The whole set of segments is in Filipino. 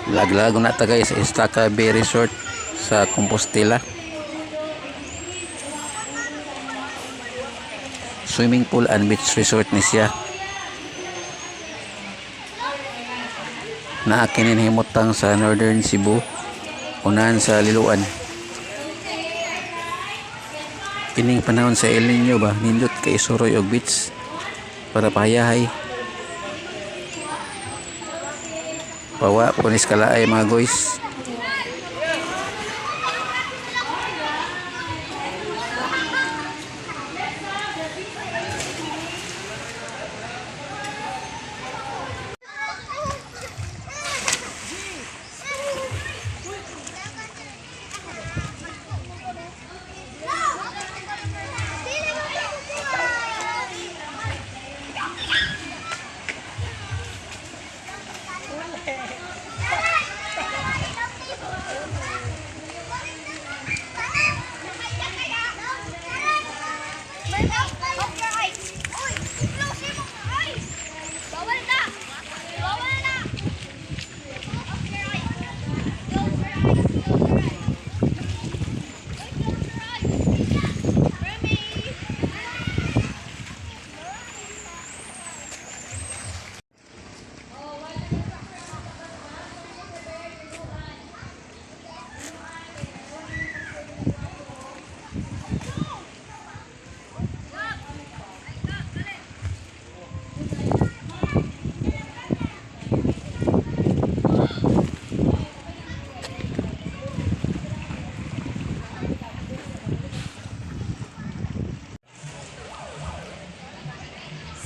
Laglago na tagay sa Estaca Bay Resort sa Compostela. Swimming pool and beach resort ni siya. Naa kinin himutang sa Northern Cebu, unahan sa Liloan. Kining panahon sa El Nino ba, nindot kay Suroy og beach para pahayahay. Pawa po ni skalaay mga guys.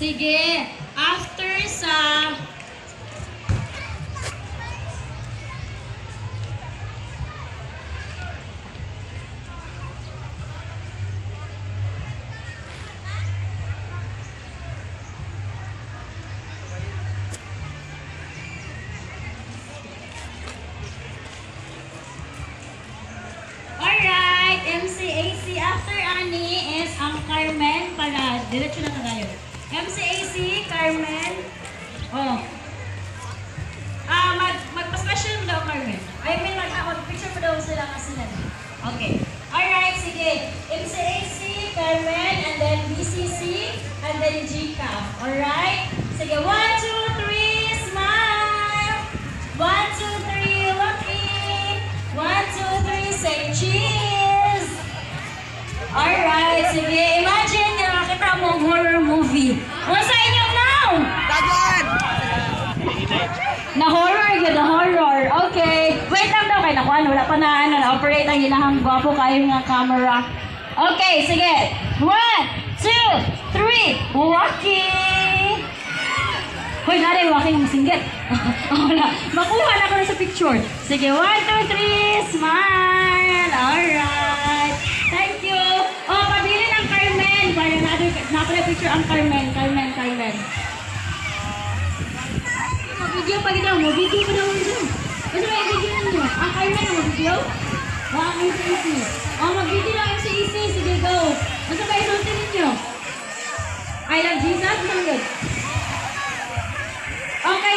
Sige, after sa alright, MCAC after Ani is ang Carmen para diretso na tayo. MCAC, Carmen. Oh. Magpa-special mo daw, Carmen. I mean, mag-picture mo daw sila kasi na. Okay. Alright, sige. MCAC, Carmen, and then BCC, and then GCAF. Alright? Sige, 1, 2, 3, smile! 1, 2, 3, lucky! 1, 2, 3, say cheese! Alright, sige. Imagine na nakita mo horror movie. Ano sa inyo now? Dagan! Na horror yun, na horror. Okay. Wait lang daw kayo. Nakuha, wala pa na na-operate ang ilahang gwapo kayo nga camera. Okay, sige. 1, 2, 3, walking! Hoy, narin, walking ang singgit. Wala. Makuha na ko na sa picture. Sige, 1, 2, 3, smile! Alright. Thank you. Oh, pabili ng Carmen. Para na picture ang Carmen. Carmen. Mag-video pa ginaw. Mag-video pa daw ito. Basta may video na nyo. Ang Carmen ang mag-video? Ang MCAC. Oh, mag-video lang MCAC. Sige, go. Basta ba isultin ninyo? I love Jesus. Good. Okay,